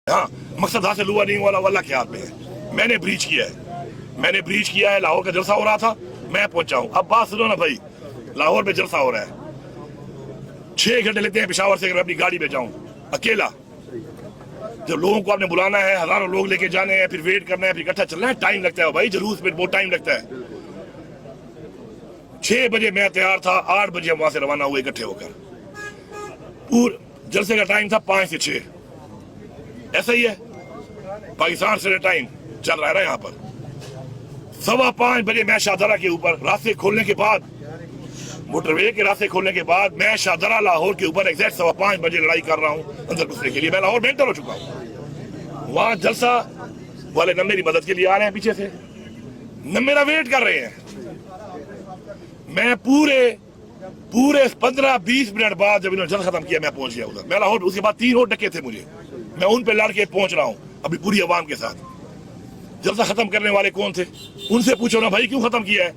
हाँ, मकसद हासिल हुआ नहीं हुआ अल्लाह के हाथ में है। मैंने ब्रीच किया है। लाहौर का जलसा हो रहा था, मैं पहुंचा हूं। अब बात सुनो ना भाई, लाहौर में जलसा हो रहा है, 6 घंटे लेते हैं पेशावर से अगर मैं अपनी गाड़ी में जाऊं अकेला। जब लोगों को आपने बुलाना है, हजारों लोग लेके जाने हैं, फिर वेट करना है, फिर इकट्ठा चलना है, टाइम लगता है भाई, जुलूस में बहुत टाइम लगता है। 6 बजे मैं तैयार था, 8 बजे हम वहां से रवाना हुए इकट्ठे होकर। पूरे जलसे का टाइम था 5 से 6, ऐसा ही है पाकिस्तान से टाइम चल रहा है ना यहाँ पर। 5:15 बजे मैं शाहदरा के ऊपर, रास्ते खोलने के बाद, मोटरवे के रास्ते खोलने के बाद मैं शाहदरा लाहौर के ऊपर एग्जैक्ट 5:15 बजे लड़ाई कर रहा हूँ अंदर घुसने के लिए। मैं लाहौर में एंटर हो चुका हूँ। वहां जलसा वाले न मेरी मदद के लिए आ रहे हैं पीछे से, न मेरा वेट कर रहे हैं। मैं पूरे 15-20 मिनट बाद जब इन्होंने जलसा खत्म किया मैं पहुंच गया उधर। मैं लाहौर, उसके बाद 3 और डके थे मुझे, मैं उन पे लड़ के पहुंच रहा हूँ अभी पूरी आवाम के साथ। जलसा खत्म करने वाले कौन थे उनसे पूछो ना भाई, क्यों खत्म किया है?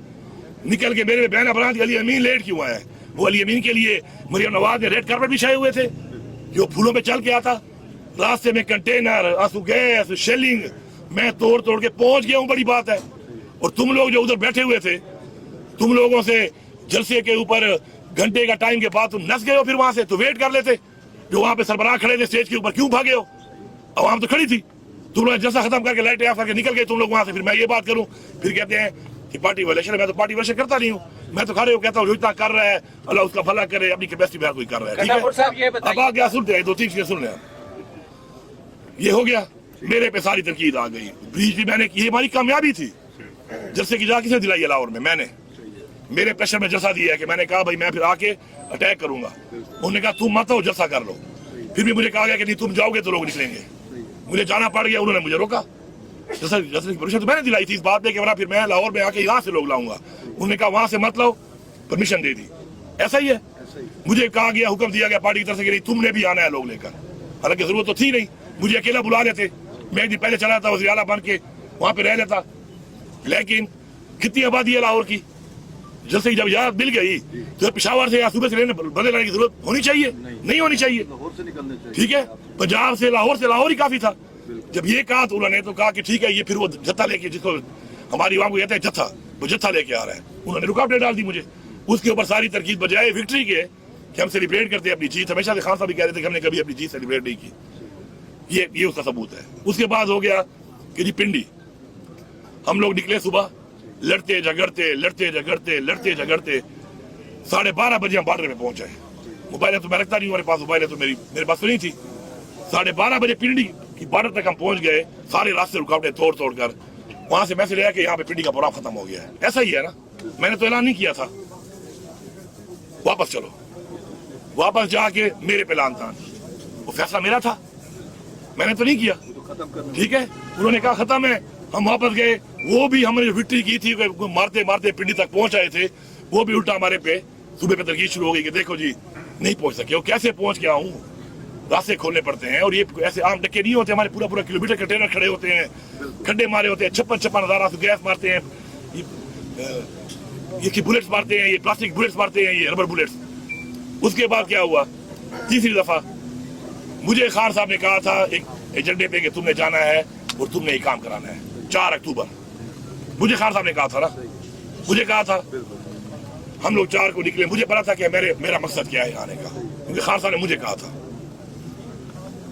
निकल के मेरे बहन अपराध अली अमीन लेट क्यों आया है? वो अली अमीन के लिए मरियम नवाज ने रेड कार्पेट बिछाए हुए थे, जो फूलों पे चल के आता। रास्ते में कंटेनर, आंसू गैस, शेलिंग मैं तोड़ तोड़ के पहुंच गया हूं, बड़ी बात है। और तुम लोग जो उधर बैठे हुए थे, तुम लोगों से जलसे के ऊपर घंटे का टाइम के बाद तुम नस गए हो, फिर वहां से तो वेट कर लेते। जो वहां पे सरबराह खड़े थे स्टेज के ऊपर, क्यों भागे हो? आवाम तो खड़ी थी, तुम लोग जलसा खत्म करके लाइटें ऑफ करके निकल गए तुम लोग वहां से। फिर मैं ये बात करूं, फिर कहते हैं कि पार्टी वायलेशन है। मैं तो पार्टी वायलेशन करता नहीं हूँ, मैं तो खड़े हो कहता हूँ जो इतना कर रहा है अल्लाह उसका भला करे, अपनी कैपेसिटी में कोई कर रहा है, ठीक है। अब आ गया, सुनते हैं 2-3 चीजें सुन लें। ये हो गया, मेरे पे सारी तनकीद आ गई। ब्रीच भी मैंने की, हमारी कामयाबी थी। जलसे की जा किसे दिलाई है लाहौर में? मैंने, मेरे प्रेशर में जलसा दिया है कि मैंने कहा भाई मैं फिर आके अटैक करूंगा। उन्होंने कहा तुम मत हो, जलसा कर लो। फिर भी मुझे कहा गया कि नहीं तुम जाओगे तो लोग निकलेंगे, मुझे जाना पड़ गया। उन्होंने मुझे रोका। जलसे की परमिशन तो मैंने दिलाई थी इस बात पे कि वरना फिर मैं लाहौर में आके यहाँ से लोग लाऊंगा। उन्होंने कहा वहां से मत लो, परमिशन दे दी। ऐसा ही है, मुझे कहा गया, हुक्म दिया गया पार्टी की तरफ से कि नहीं तुमने भी आना है लोग लेकर। हालांकि जरूरत तो थी नहीं, मुझे अकेला बुला लेते, मैं एक दिन पहले चला था वज़ीर आला बन के वहां पे रह लेता। लेकिन कितनी आबादी है लाहौर की, जैसे जब याद मिल गई तो पेशावर से या सूबे से बदले लाने की जरूरत होनी चाहिए? नहीं होनी चाहिए, ठीक है। पंजाब से लाहौर ही काफी था। जब ये कहा तो उन्होंने तो कहा कि ठीक है, ये फिर वो जत्था लेके, जिसको हमारी आवाम को कहते हैं जत्था, वो जत्था लेके आ रहा है। उन्होंने रुकावटें डाल दी मुझे। उसके ऊपर सारी तरकीब बजाय विक्ट्री के कि हम सेलिब्रेट करते हैं अपनी जीत। हमेशा से खान साहब भी कह रहे थे कि हमने कभी अपनी जीत सेलिब्रेट नहीं की, ये उसका सबूत है। उसके बाद हो गया कि जी पिंडी, हम लोग निकले सुबह, लड़ते झगड़ते 12:30 बजे हम बॉर्डर में पहुंचे। मोबाइल तो मैं रखता नहीं हूँ, मेरे पास मोबाइल है तो मेरे पास तो नहीं थी। 12:30 बजे पिंडी की बॉर्डर तक हम पहुंच गए, सारे रास्ते रुकावटें तोड़ तोड़ कर। वहां से मैसेज आया कि यहाँ पे पिंडी का प्रोग्राम खत्म हो गया है। ऐसा ही है ना, मैंने तो ऐलान नहीं किया था। वापस चलो, वापस जाके मेरे पे लान तान, वो फैसला मेरा था, मैंने तो नहीं किया, ठीक है। उन्होंने कहा खत्म है, हम वापस गए। वो भी हमने जो विक्ट्री की थी, मारते मारते पिंडी तक पहुंच आए थे, वो भी उल्टा हमारे पे सुबह पे तरकीब शुरू हो गई कि देखो जी नहीं पहुंच सके। वो कैसे पहुंच गया हूँ, रास्ते खोलने पड़ते हैं। और ये ऐसे आम डक्के नहीं होते, हमारे पूरा किलोमीटर कंटेनर खड़े होते हैं, खड्डे मारे होते हैं, 56,000 गैस मारते हैं, ये बुलेट्स मारते हैं, ये प्लास्टिक बुलेट्स मारते हैं, ये रबर बुलेट्स। उसके बाद क्या हुआ, तीसरी दफा मुझे खान साहब ने कहा था एक एजेंडे पे कि तुमने जाना है और तुमने ये काम कराना है 4 अक्टूबर। मुझे खान साहब ने कहा था ना, मुझे कहा था, हम लोग 4 को निकले। मुझे पता था कि मेरा मकसद क्या है आने का, क्योंकि खान साहब ने मुझे कहा था।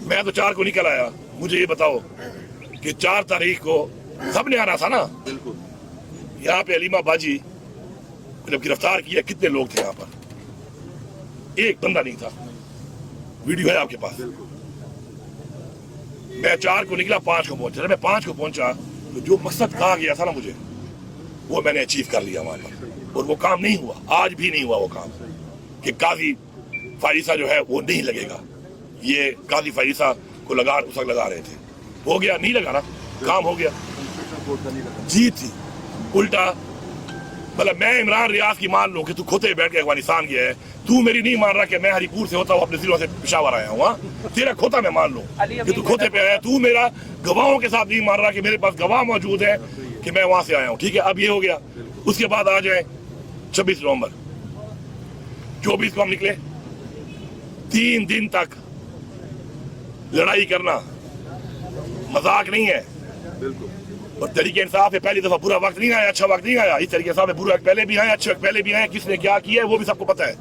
मैं तो 4 को निकल आया। मुझे ये बताओ कि 4 तारीख को सबने आना था ना। यहाँ पे अलीमा बाजी जब गिरफ्तार किया, कितने लोग थे यहाँ पर? एक बंदा नहीं था। वीडियो है आपके पास। मैं 4 को निकला, 5 को पहुंचा। मैं 5 को पहुंचा तो जो मकसद कहा गया था ना मुझे, वो मैंने अचीव कर लिया वहां पर। और वो काम नहीं हुआ, आज भी नहीं हुआ वो काम, कि काजी फारिसा जो है वो नहीं लगेगा। ये काजी फारिसा को उस वक्त लगा रहे थे, हो गया, नहीं लगा ना, काम हो गया, जीत थी। उल्टा मतलब मैं इमरान रियाज की मान लूं कि तू खोते बैठ के अफगानिस्तान गया है, तू मेरी नहीं मान रहा कि मैं हरिपुर से होता हूँ अपने जिलों से पेशावर आया हूँ। तेरा खोता मैं मान लूं कि तू खोते पे आया। तू मेरा गवाहों के साथ नहीं मान रहा कि मेरे पास गवाह मौजूद है कि मैं वहां से आया हूँ, ठीक है। अब ये हो गया। उसके बाद आ जाए 26 नवंबर, 24 को हम निकले। 3 दिन तक लड़ाई करना, मजाक नहीं है। और तरीके इंसाफ है, पहली दफा बुरा वक्त नहीं आया, अच्छा वक्त नहीं आया। इस तरीके इंसाफ में बुरा वक्त पहले भी आया, अच्छे वक्त पहले भी आए। किसने क्या किया है वो भी सबको पता है,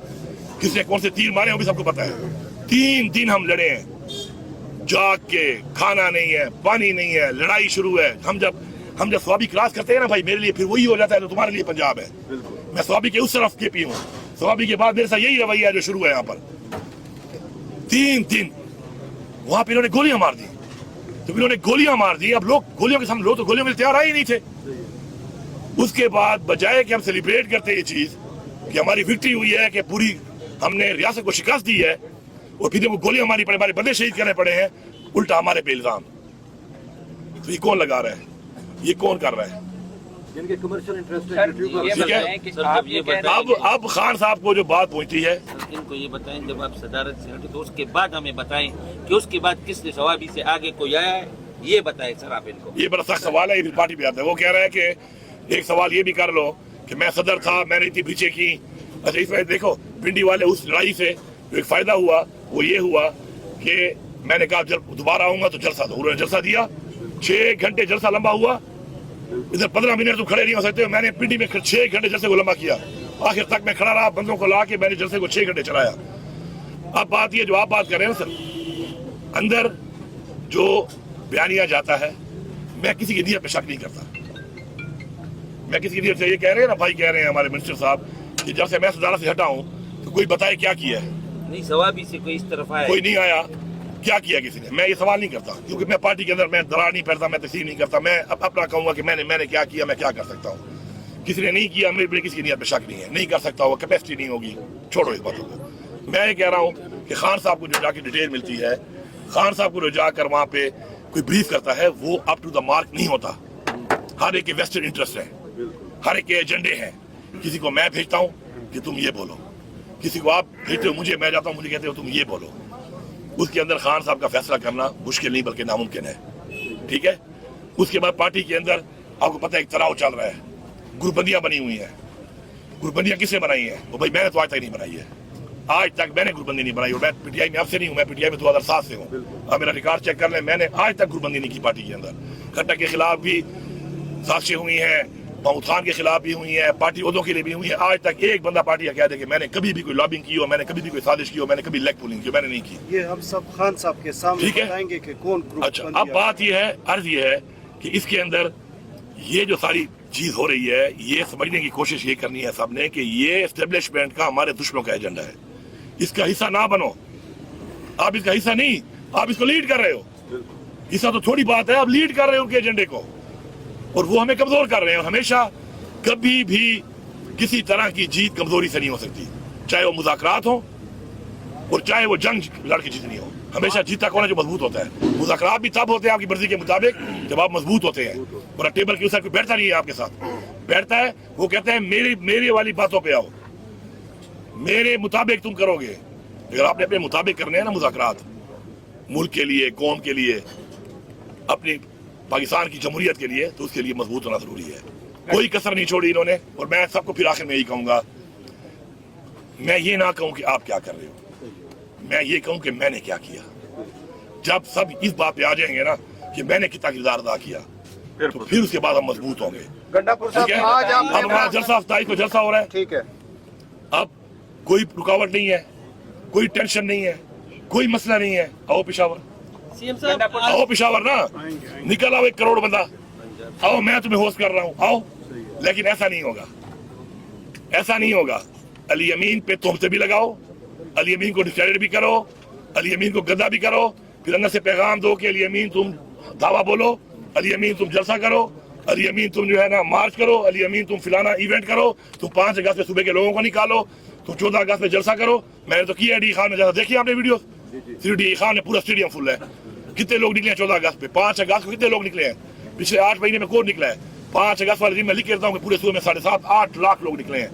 किसने कौन से तीर मारे वो भी सबको पता है। 3 दिन हम लड़े हैं जाग के, खाना नहीं है, पानी नहीं है, लड़ाई शुरू है। हम जब स्वाबी क्रॉस करते हैं ना भाई, मेरे लिए फिर वही हो जाता है तो तुम्हारे लिए पंजाब है। मैं स्वाबी के उस तरफ के पी हूँ, स्वाबी के बाद मेरे साथ यही रवैया जो शुरू है यहाँ पर। 3 दिन वहां पे इन्होंने गोलियां मार दी, तो इन्होंने गोलियां मार दी। अब लोग गोलियों के सामने, लोग तो गोलियों में तैयार आए ही नहीं थे। उसके बाद बजाय कि हम सेलिब्रेट करते ये चीज कि हमारी विक्ट्री हुई है, कि पूरी हमने रियासत को शिकस्त दी है, और फिर वो गोलियां मारी पड़े, हमारे बंदे शहीद करने पड़े हैं, उल्टा हमारे पे इल्जाम। तो ये कौन लगा रहा है, ये कौन कर रहा है? जिनके कमर्शियल इंटरेस्ट है। अब खान साहब को जो बात पहुंची है, इनको ये बताएं जब आप सदारत से हटे तो उसके बाद हमें बताएं कि उसके बाद किसने सवाबी से आगे कोई आया है, ये बताएं सर आप इनको। ये बड़ा सख्त सवाल है, ये फिर पार्टी पे आता है। वो कह रहा है कि एक सवाल ये भी कर लो कि मैं सदर था, मैंने इतनी ब्रीचें की। अच्छा इसमें देखो पिंडी वाले उस लड़ाई से जो एक फायदा हुआ वो ये हुआ कि मैंने कहा जब दोबारा आऊंगा तो जलसा दो, उन्होंने जलसा दिया। 6 घंटे जलसा लंबा हुआ, इधर 15 मिनट तुम खड़े नहीं हो सकते हो। मैंने पिंडी में 6 घंटे जलसे को लंबा किया, आखिर तक मैं खड़ा रहा, बंदों को ला के मैंने जलसे को 6 घंटे चलाया। अब बात ये जो आप बात कर रहे हैं सर, अंदर जो बयानिया जाता है, मैं किसी की नीयत पे शक नहीं करता। मैं किसी की नीयत से, ये कह रहे हैं ना भाई, कह रहे हैं हमारे मिनिस्टर साहब कि जब से मैं सदारत से हटा हूं तो कोई बताए क्या किया है। नहीं, सवाबी से कोई इस तरफ आया, कोई नहीं आया, क्या किया किसी ने। मैं ये सवाल नहीं करता क्योंकि मैं पार्टी के अंदर मैं दरार नहीं पड़ता, मैं तस्लीम नहीं करता। मैं अपना कहूंगा कि मैंने क्या किया, मैं क्या कर सकता हूँ। किसी ने नहीं किया, मेरे किसी की नीयत पे शक नहीं है, नहीं कर सकता होगा, कैपेसिटी नहीं होगी, छोड़ो इस बातों को। मैं ये कह रहा हूँ कि खान साहब को जो जाके डिटेल मिलती है, खान साहब को जो जाकर वहाँ पे कोई ब्रीफ करता है, वो अप टू द मार्क नहीं होता। हर एक के वेस्टेड इंटरेस्ट है, हर एक के एजेंडे हैं। किसी को मैं भेजता हूँ कि तुम ये बोलो, किसी को आप भेजते हो मुझे, मैं जाता हूँ मुझे कहते हो तुम ये बोलो। उसके अंदर खान साहब का फैसला करना मुश्किल नहीं बल्कि नामुमकिन है, ठीक है। उसके बाद पार्टी के अंदर आपको पता है एक तनाव चल रहा है, ग्रुपबंदियां बनी हुई हैं। ग्रुपबंदियां किसने बनाई है? वो भाई मैंने तो आज तक नहीं बनाई है, आज तक मैंने ग्रुपबंदी नहीं बनाई। और मैं पीटीआई में अब से नहीं हूँ, मैं पीटीआई में 2007 से हूँ। अब मेरा रिकॉर्ड चेक कर लें, मैंने आज तक ग्रुपबंदी नहीं की पार्टी के अंदर। खट्टर के खिलाफ भी साजिशें हुई हैं, महमूद खान के खिलाफ भी हुई है, पार्टी उहदों के लिए भी हुई है। आज तक एक बंदा पार्टी का कह दे कि मैंने कभी भी कोई लॉबिंग की हो, मैंने कभी भी कोई साजिश की हो, मैंने कभी लेग पुलिंग की, मैंने नहीं की। ये हम सब खान साहब के सामने बताएंगे कि कौन ग्रुप। अच्छा, अब बात ये है, अर्ज ये है कि इसके अंदर ये जो सारी चीज हो रही है, ये समझने की कोशिश ये करनी है सबने कि ये एस्टेब्लिशमेंट का हमारे दुश्मनों का एजेंडा है। इसका हिस्सा ना बनो, आप इसका हिस्सा नहीं, आप इसको लीड कर रहे हो। हिस्सा तो थोड़ी बात है, आप लीड कर रहे हो उनके एजेंडे को, और वो हमें कमजोर कर रहे हैं। हमेशा कभी भी किसी तरह की जीत कमजोरी से नहीं हो सकती, चाहे वो मुज़ाकरात हो और चाहे वो जंग लड़के जीतनी हो। हमेशा जीता कौन है? जो मजबूत होता है। मुज़ाकरात भी तब होते हैं आपकी मर्जी के मुताबिक जब आप मजबूत होते हैं, और टेबल के ऊपर कोई बैठता नहीं है आपके साथ, बैठता है वो कहता है मेरी वाली बातों पे आओ, मेरे मुताबिक तुम करोगे। अगर आपने अपने मुताबिक करने हैं ना मुज़ाकरात, मुल्क के लिए, कौम के लिए, अपनी पाकिस्तान की जमहूरियत के लिए, तो उसके लिए मजबूत होना जरूरी है। कोई कसर नहीं छोड़ी इन्होंने। और मैं सबको फिर आखिर में यही कहूंगा, मैं ये ना कहूं कि आप क्या कर रहे हो, मैं ये कहूं कि मैंने क्या किया। जब सब इस बात पे आ जाएंगे ना कि मैंने कितना किरदार अदा किया, तो फिर उसके बाद हम मजबूत होंगे। गंडापुर साहब, आज अब हमारा जलसा 27 को जलसा हो रहा है, ठीक है। अब कोई रुकावट नहीं है, कोई टेंशन नहीं है, कोई मसला नहीं है। आओ पिशावर, आओ पिशावर ना, निकल आओ 1 करोड़ बंदा, आओ मैं तुम्हें होस्ट कर रहा हूँ, आओ। लेकिन ऐसा नहीं होगा, ऐसा नहीं होगा। अली अमीन पे तुमसे भी लगाओ, अली अमीन को डिस्क्रेडिट भी करो, अली अमीन को गद्दा भी करो, फिर अंदर से पैगाम दो कि अली अमीन तुम दावा बोलो, अली अमीन तुम जलसा करो, अली अमीन तुम जो है ना मार्च करो, अली अमीन तुम फिलाना इवेंट करो, तुम 5 अगस्त में सुबह के लोगों को निकालो, तुम 14 अगस्त में जलसा करो। मैंने तो किया डी खान में जैसा, देखिए आपने वीडियो, सिर्फ डी खान में पूरा स्टेडियम फुल है। कितने लोग निकले 14 अगस्त पे? 5 अगस्त को कितने लोग निकले हैं? पिछले 8 महीने में कौन निकला है? 5 अगस्त वाले दिन मैं लिख के देता हूँ कि पूरे सूबे में 7.5-8 लाख लोग निकले हैं।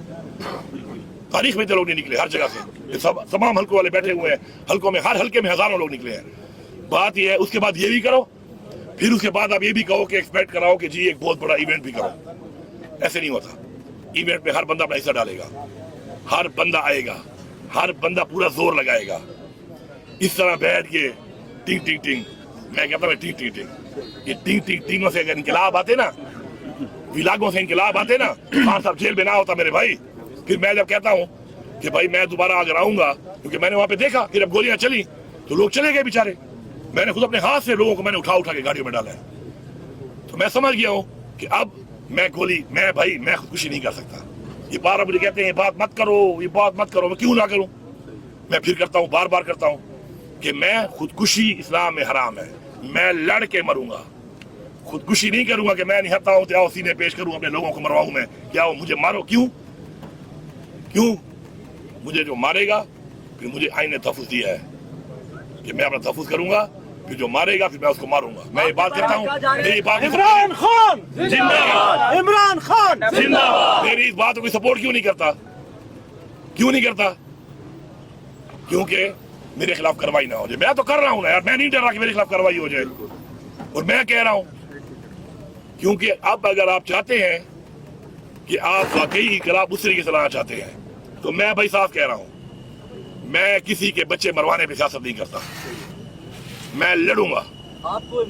तारीख में इतने लोग नहीं निकले, हर जगह से सब तमाम हल्कों वाले बैठे हुए हैं, हल्कों में हर हल्के में हजारों लोग निकले हैं। बात यह है, उसके बाद ये भी करो, फिर उसके बाद आप ये भी कहो कि एक्सपेक्ट कराओ कि जी एक बहुत बड़ा इवेंट भी करो। ऐसे नहीं होता। इवेंट में हर बंदा अपना हिस्सा डालेगा, हर बंदा आएगा, हर बंदा पूरा जोर लगाएगा। इस तरह बैठ के टिंग टिंग टिंग मैं कहता हूँ टिंग टिंग टिंग, ये टिंग टिंग टिंगों से अगर इनकलाब आते ना, विलागों से इनकलाब आते ना, खान साहब जेल में ना होता मेरे भाई। फिर मैं जब कहता हूँ कि भाई मैं दोबारा अगर आऊंगा, क्योंकि मैंने वहां पे देखा कि जब गोलियां चली तो लोग चले गए बेचारे, मैंने खुद अपने हाथ से लोगों को मैंने उठा के गाड़ियों में डाला है। तो मैं समझ गया हूँ कि अब मैं खुदकुशी नहीं कर सकता। ये बार मुझे कहते हैं ये बात मत करो, ये बात मत करो, मैं क्यों ना करूं? मैं फिर करता हूं, बार बार करता हूं कि मैं खुदकुशी इस्लाम में हराम है, मैं लड़ के मरूंगा, खुदकुशी नहीं करूंगा कि मैं निहत्ता हूं तो आओ सीने पेश करूं, अपने लोगों को मरवाऊं मैं, क्या हो मुझे मारो, क्यों मुझे जो मारेगा फिर मुझे आइन ने तहफ़्फ़ुज़ दिया है कि मैं अपना तहफ़्फ़ुज़ करूंगा, फिर जो मारेगा फिर मैं उसको मारूंगा। मैं ये बात कहता हूँ, मेरी बात इमरान खान जिंदाबाद, इमरान खान जिंदाबाद। मेरी इस बात को कोई सपोर्ट क्यों नहीं करता? क्योंकि मेरे खिलाफ कार्रवाई ना हो जाए। मैं तो कर रहा हूँ ना यार, मैं नहीं डर रहा कि मेरे खिलाफ कार्रवाई हो जाए। और मैं कह रहा हूँ क्योंकि अब अगर आप चाहते हैं कि आप वाकई इनकलाब उस तरीके से लाना चाहते हैं, तो मैं भाई साहब कह रहा हूँ, मैं किसी के बच्चे मरवाने पे सियासत नहीं करता, मैं लड़ूंगा,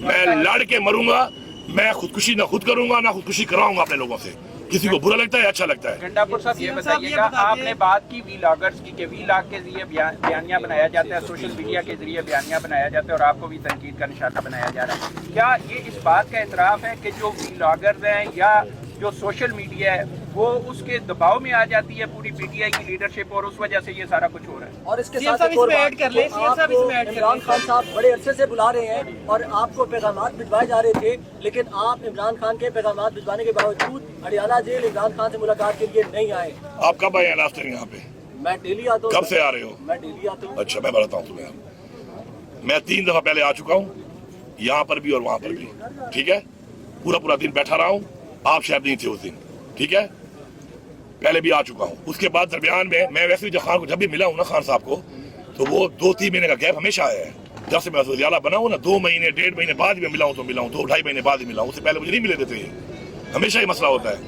मैं लड़ के मरूंगा। मैं खुदकुशी ना खुद करूंगा ना खुदकुशी कराऊंगा अपने लोगों से। किसी को बुरा लगता है अच्छा लगता है। गंडापुर साहब ये बताइएगा, आपने बात की वीलॉगर्स की कि वीलॉग के जरिए बयानियां बनाया जाता है, सोशल मीडिया के जरिए बयानियां बनाया जाता है और आपको भी तनकीद का निशाना बनाया जा रहा है। क्या ये इस बात का एतराफ़ है कि जो वीलॉगर्स हैं या जो सोशल मीडिया है वो उसके दबाव में आ जाती है पूरी पीटीआई की लीडरशिप और उस वजह से ये सारा कुछ हो रहा है? और इसके साथ ऐड कर ले, इमरान खान साहब बड़े अरसे से बुला रहे हैं और आपको पैगामात भिजवाए जा रहे थे, लेकिन आप इमरान खान के पैगामात भिजवाने के बावजूद हरियाणा जेल इमरान खान से मुलाकात के लिए नहीं आए। आप कब आए हैं लास्ट टाइम यहाँ पे? मैं डेली आता हूँ। कब से आ रहे हो? मैं डेली आता हूँ। अच्छा, मैं बताता हूँ तुम्हें, मैं 3 दफा पहले आ चुका हूँ, यहाँ पर भी और वहाँ पर भी, ठीक है। पूरा दिन बैठा रहा हूँ, आप शायद नहीं थे उस दिन, ठीक है, पहले भी आ चुका हूँ। उसके बाद दरमियान में मैं वैसे भी खान को जब भी मिला हूँ ना, खान साहब को, तो वो 2-3 महीने का गैप हमेशा आया है। जब से मैं वज़ीर-ए-आला बना हूँ ना, 2 महीने 1.5 महीने बाद भी मिला हूँ, तो मिला हूँ 2-2.5 महीने बाद ही मिला हूँ, उससे पहले मुझे नहीं मिले थे, हमेशा ही मसला होता है।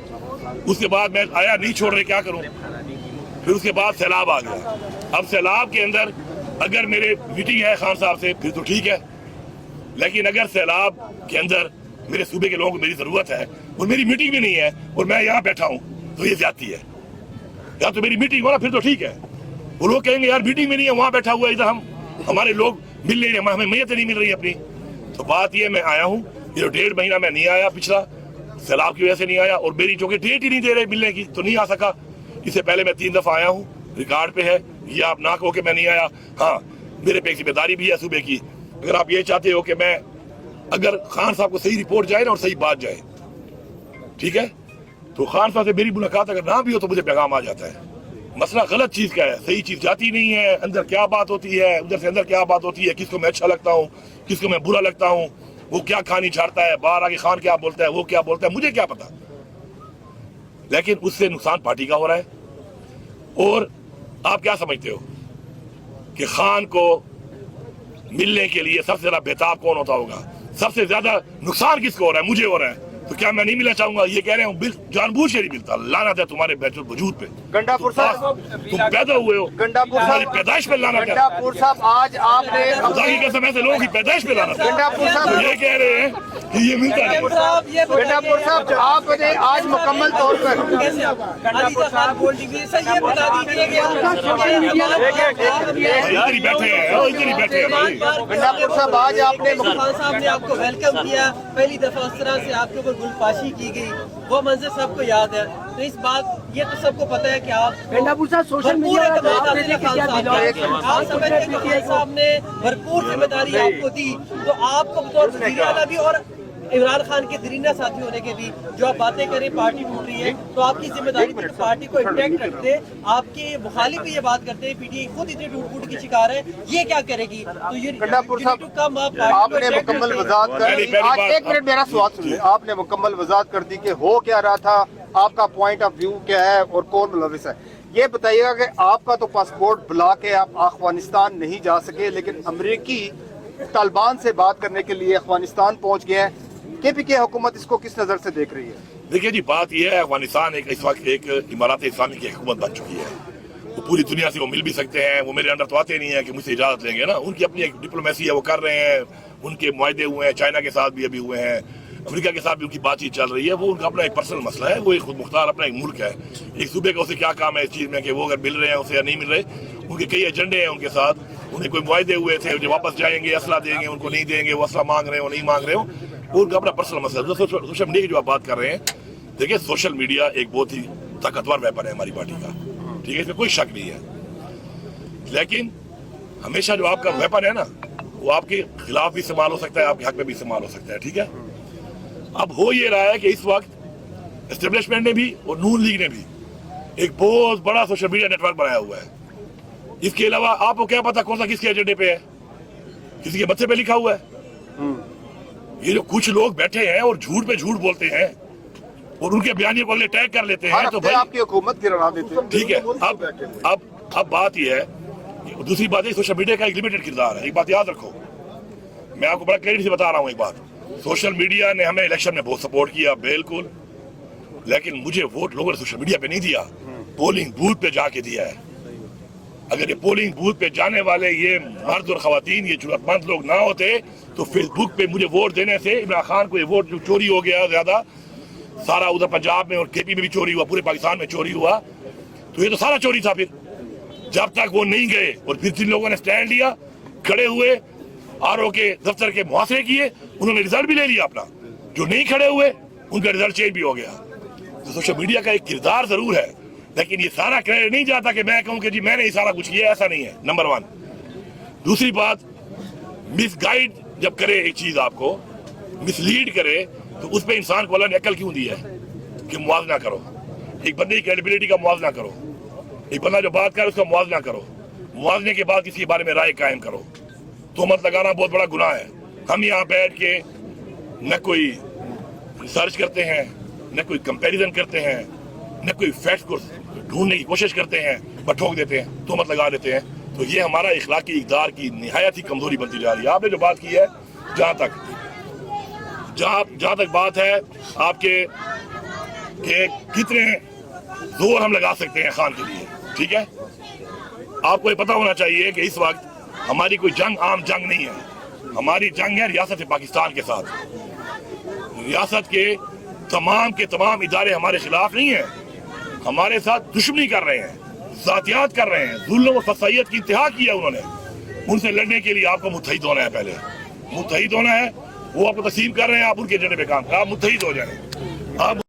उसके बाद मैं आया, नहीं छोड़ रहे, क्या करूँ? फिर उसके बाद सैलाब आ गया। अब सैलाब के अंदर अगर मेरे मीटिंग है खान साहब से फिर तो ठीक है, लेकिन अगर सैलाब के अंदर मेरे सूबे के लोगों को मेरी जरूरत है और मेरी मीटिंग भी नहीं है और मैं यहाँ बैठा हूँ, तो ये ज्यादती है। या तो मेरी मीटिंग हो ना, फिर तो ठीक है। वो लोग कहेंगे यार मीटिंग में नहीं है, वहाँ बैठा हुआ, इधर हमारे लोग मिल नहीं रहे, हमें मैयत नहीं मिल रही अपनी। तो बात ये, मैं आया हूँ, ये 1.5 महीना मैं नहीं आया, पिछला सैलाब की वजह से नहीं आया, और मेरी जो कि डेट ही नहीं दे रहे मिलने की, तो नहीं आ सका। इससे पहले मैं 3 दफा आया हूँ, रिकॉर्ड पे है, ये आप ना कहो कि मैं नहीं आया। हाँ, मेरे पे एक जिम्मेदारी भी है सूबे की। अगर आप ये चाहते हो कि मैं, अगर खान साहब को सही रिपोर्ट जाए ना और सही बात जाए, ठीक है, तो खान साहब से मेरी मुलाकात अगर ना भी हो तो मुझे पैगाम आ जाता है। मसला गलत चीज का है, सही चीज जाती नहीं है, अंदर क्या बात होती है, उधर से अंदर क्या बात होती है, किसको मैं अच्छा लगता हूँ, किसको मैं बुरा लगता हूँ, वो क्या कहानी छाड़ता है, बाहर आके खान क्या बोलता है, वो क्या बोलता है, मुझे क्या पता। लेकिन उससे नुकसान पार्टी का हो रहा है। और आप क्या समझते हो कि खान को मिलने के लिए सबसे ज्यादा बेताब कौन होता होगा? सबसे ज्यादा नुकसान किसको हो रहा है? मुझे हो रहा है। तो क्या मैं नहीं मिलना चाहूंगा? ये कह रहे हूँ जानबूझ से नहीं मिलता। लानत है तुम्हारे वजूद पे। गंडापुर साहब, तुम पैदा हुए हो, गंडापुर तुम्हारी साहब, पैदाइश पे लानत है। गंडापुर साहब, आज आपने खुदा की कसम ऐसे लोगों की पैदाइश पे लानत है। गंडापुर साहब, तो ये कह रहे हैं कि ये मिलता नहीं। गंडापुर साहब, आपने आज मुकम्मल तौर पर इधर ही बैठे हैं, इधर ही बैठे हैं भाई। गंडापुर साहब, आज आपने साहब ने आपको वेलकम किया, पहली दफा उस तरह से आपके ऊपर गुलपाशी की गई, वो मंजर सबको याद है। तो इस बात, ये तो सबको पता है कि आप गंडापुर साहब सोशल मीडिया साहब ने भरपूर जिम्मेदारी आपको दी, तो आपको बतौर वज़ीर-ए-आला भी और इमरान खान के दरीना साथी होने के भी, जो आप बातें करें पार्टी टूट रही है, तो आपकी जिम्मेदारी थी पार्टी को इंटैक्ट रखते। आपके मुखालिफ भी ये बात करते हैं, पीटीआई खुद इतनी टूट-फूट की शिकार है, ये क्या करेगी? तो ये गंडापुर साहब, आपने मुकम्मल वजाहत कर दी। आज 1 मिनट मेरा सवाल सुनिए। आपने मुकम्मल वजाहत कर दी कि हो क्या रहा था, आपका पॉइंट ऑफ व्यू क्या है और कौन मुलविस है। ये बताइएगा कि आपका तो पासपोर्ट बुला के आप अफगानिस्तान नहीं जा सके, लेकिन अमरीकी तालिबान से बात करने के लिए अफगानिस्तान पहुंच गए हैं। केपीके हुकूमत इसको किस नजर से देख रही है? देखिए जी, बात यह है, अफगानिस्तान इस वक्त एक इमारत इस्लामी की हुकूमत बन चुकी है। वो पूरी दुनिया से वो मिल भी सकते हैं, वो मेरे अंदर तो आते नहीं है कि मुझसे इजाजत लेंगे ना। उनकी अपनी एक डिप्लोमेसी है, वो कर रहे हैं, उनके मुआहदे हुए हैं, चाइना के साथ भी अभी हुए हैं, अमेरिका के साथ भी उनकी बातचीत चल रही है। वो उनका अपना एक पर्सनल मसला है, वो एक खुद मुख्तार अपना एक मुल्क है। एक सूबे का उसे क्या काम है इस चीज़ में कि वो अगर मिल रहे हैं उसे या नहीं मिल रहे। उनके कई एजेंडे हैं उनके साथ, उन्हें कोई मुआहदे हुए थे, जो वापस जाएंगे असला देंगे, उनको नहीं देंगे, वो असला मांग रहे हो नहीं मांग रहे हो, वो उनका अपना पर्सनल मसला है। सोशल मीडिया की जो आप बात कर रहे हैं, देखिए सोशल मीडिया एक बहुत ही ताकतवर वेपन है हमारी पार्टी का, ठीक है, इसमें कोई शक नहीं है। लेकिन हमेशा जो आपका वेपन है ना, वो आपके खिलाफ भी इस्तेमाल हो सकता है, आपके हक में भी इस्तेमाल हो सकता है, ठीक है। अब हो ये रहा है कि इस वक्त एस्टेब्लिशमेंट ने भी और नून लीग ने भी एक बहुत बड़ा सोशल मीडिया नेटवर्क बनाया हुआ है। इसके अलावा आपको क्या पता कौन सा किसके एजेंडे पे है, किसी के बच्चे पे लिखा हुआ है। ये जो कुछ लोग बैठे हैं और झूठ पे झूठ बोलते हैं और उनके बयानियों को अगले टैग कर लेते हैं, तो भाई आपकी हुकूमत गिरा देते हैं। ठीक है। अब बात यह है, दूसरी बात है सोशल मीडिया का एक लिमिटेड किरदार है। एक बात याद रखो, मैं आपको बड़ा क्लियरिटी से बता रहा हूँ एक बात, सोशल मीडिया ने हमें इलेक्शन में बहुत सपोर्ट किया बिल्कुल, लेकिन मुझे वोट लोगों ने सोशल मीडिया पे नहीं दिया, पोलिंग बूथ पे जाके दिया है। अगर ये पोलिंग बूथ पे जाने वाले ये मर्द और खवातीन, ये जरूरतमंद लोग ना होते तो फेसबुक पे मुझे वोट देने से इमरान खान को ये वोट जो चोरी हो गया ज्यादा सारा, उधर पंजाब में और केपी में भी चोरी हुआ, पूरे पाकिस्तान में चोरी हुआ, तो ये तो सारा चोरी था। फिर जब तक वो नहीं गए और फिर जिन लोगों ने स्टैंड लिया, खड़े हुए, आरओ के दफ्तर के मुहासरे किए, उन्होंने रिजल्ट भी ले लिया अपना। जो नहीं खड़े हुए उनका रिजल्ट चेंज भी हो गया। तो सोशल मीडिया का एक किरदार जरूर है, लेकिन ये सारा क्रेडिट नहीं जाता कि मैं कहूं कि जी मैंने ये सारा कुछ किया, ऐसा नहीं है, नंबर वन। दूसरी बात, मिसगाइड जब करे एक चीज, आपको मिसलीड करे, तो उस पर इंसान को अल्लाह ने अकल क्यों दी है कि मुआवजा करो, एक बंदे की क्रेडिबिलिटी का मुआवजा करो, एक बंदा जो बात करे उसका मुआवजा करो, मुआवजे के बाद किसी के बारे में राय कायम करो। तोहमत लगाना बहुत बड़ा गुनाह है। हम यहाँ बैठ के न कोई रिसर्च करते हैं, न कोई कंपैरिजन करते हैं, न कोई फैक्ट को ढूंढने की कोशिश करते हैं, बस ठोक देते हैं, तोहमत लगा देते हैं। तो ये हमारा इखलाकी इक़दार की निहायत ही कमजोरी बनती जा रही है। आपने जो बात की है, जहाँ तक बात है आपके कि कितने जोर हम लगा सकते हैं खान के लिए, ठीक है, आपको ये पता होना चाहिए कि इस वक्त हमारी कोई जंग आम जंग नहीं है, हमारी जंग है रियासत पाकिस्तान के साथ। रियासत के तमाम इदारे हमारे खिलाफ नहीं है, हमारे साथ दुश्मनी कर रहे हैं, जातियात कर रहे हैं, जुल्म और फसाइयत की इंतहा की है उन्होंने। उनसे लड़ने के लिए आपको मुत्तहिद होना है, पहले मुत्तहिद होना है। वो आपको तस्लीम कर रहे हैं, आप उनके एजेंडे पे काम, आप मुत्तहिद हो जाए। आप